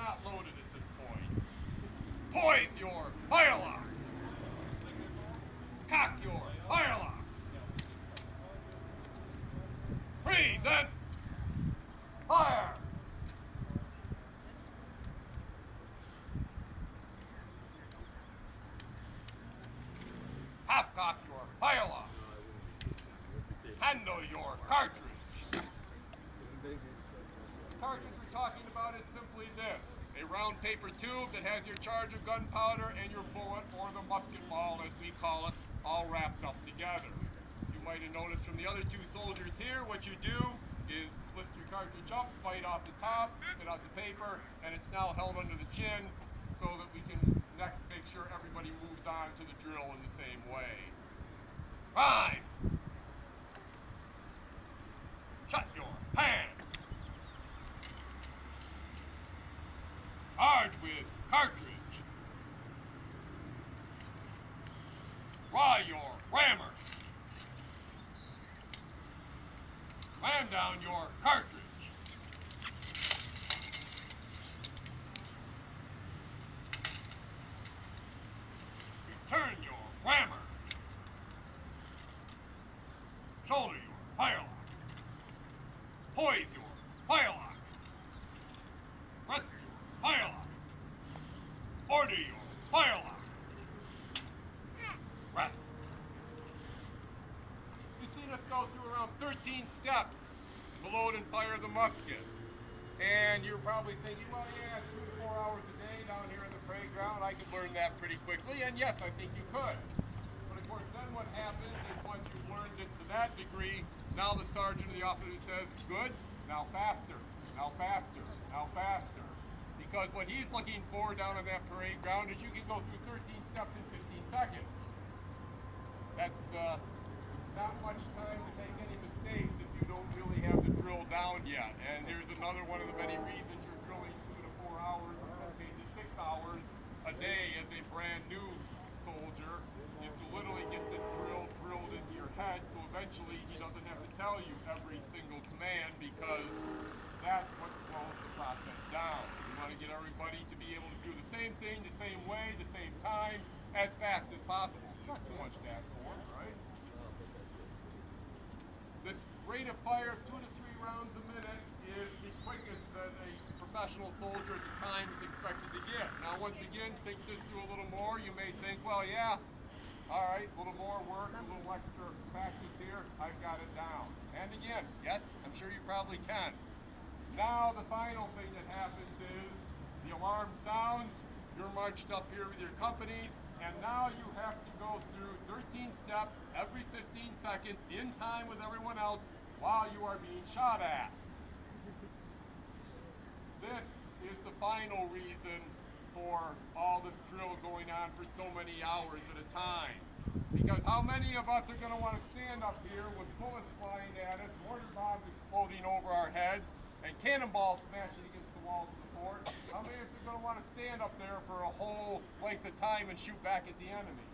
not loaded at this point. Poise your firelocks. Cock your firelocks. Present. Fire. Half cock your firelock. Handle your cartridge. The cartridge we're talking about is simply this: a round paper tube that has your charge of gunpowder and your bullet, or the musket ball as we call it, all wrapped up together. You might have noticed from the other two soldiers here, what you do is lift your cartridge up, bite off the top, spit out the paper, and it's now held under the chin so that we can next make sure everybody moves on to the drill in the same way. Prime! Shut your hand! Charge with cartridge. Draw your rammer. Slam down your cartridge. Return your rammer. Shoulder your firelock. Poise your firelock. Press your firelock. Order your firelock. Rest. You've seen us go through around 13 steps to load and fire the musket. And you're probably thinking, well, yeah, 2 to 4 hours a day down here in the parade ground, I could learn that pretty quickly. And yes, I think you could. But of course, then what happens is once you've learned it to that degree, now the sergeant or the officer says, good, now faster, now faster, now faster. Because what he's looking for down on that parade ground is you can go through 13 steps in 15 seconds. That's not much time to make any mistakes if you don't really have the drill down yet. And here's another one of the many reasons you're drilling 2 to 4 hours, in some cases 6 hours a day as a brand new soldier, is to literally get this drill drilled into your head so eventually he doesn't have to tell you every single command, because that's what slows the process down. You want to get everybody to be able to do the same thing, the same way, the same time, as fast as possible. Not too much to ask for, right? This rate of fire of 2 to 3 rounds a minute is the quickest that a professional soldier at the time is expected to get. Now, once again, think this through a little more. You may think, well, yeah, all right, a little more work, a little extra practice here, I've got it down. And again, yes, I'm sure you probably can. Now, the final thing that happens is the alarm sounds, you're marched up here with your companies, and now you have to go through 13 steps every 15 seconds in time with everyone else while you are being shot at. This is the final reason for all this drill going on for so many hours at a time. Because how many of us are going to want to stand up here with bullets flying at us, mortar bombs exploding over our heads, and cannonballs smashing against the walls of the fort? How many of us are going to want to stand up there for a whole length of time and shoot back at the enemy?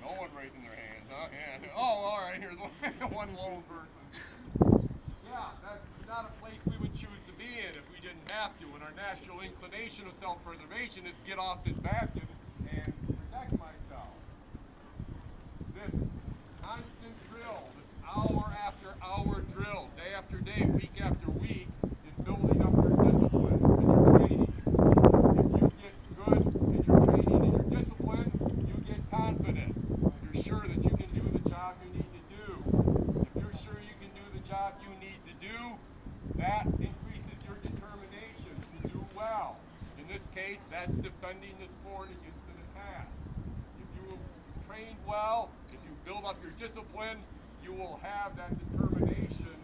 No one raising their hands, huh? Yeah. Oh, all right, here's one lone person. Yeah, that's not a place we would choose to be in if we didn't have to. And our natural inclination of self-preservation is get off this bastion and protect myself. This constant drill, this hour after hour drill, day after day, week after week, is building up your discipline and your training. If you get good in your training and your discipline, you get confident. You're sure that you can do the job you need to do. If you're sure you can do the job you need to do, that increases your determination to do well. In this case, that's defending this fort against an attack. If you trained well, if you build up your discipline, you will have that determination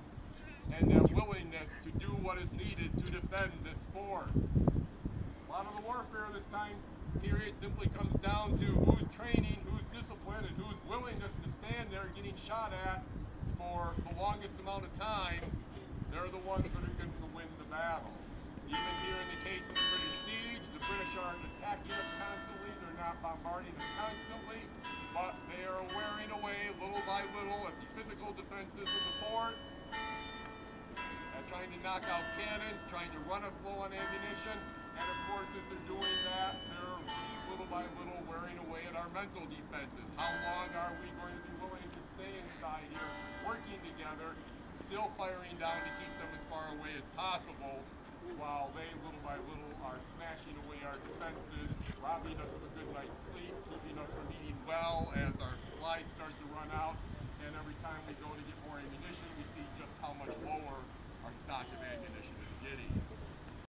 and that willingness to do what is needed to defend this fort. A lot of the warfare this time period simply comes down to who's training, who's disciplined, and whose willingness to stand there getting shot at for the longest amount of time. They're the ones that are going to win the battle. Even here in the case of the British siege, the British aren't attacking us constantly, they're not bombarding us constantly, but they are wearing away little by little at the physical defenses of the fort. trying to knock out cannons, trying to run us low on ammunition, and of course as they're doing that, they're little by little wearing away at our mental defenses. How long are we going to be willing to stay inside here, working together, still firing down to keep them as far away as possible, while they little by little are smashing away our defenses, robbing us of a good night's sleep, keeping us from eating well as our supplies start to run out, and every time we go to get more ammunition, we see just how much lower our stock of ammunition is getting.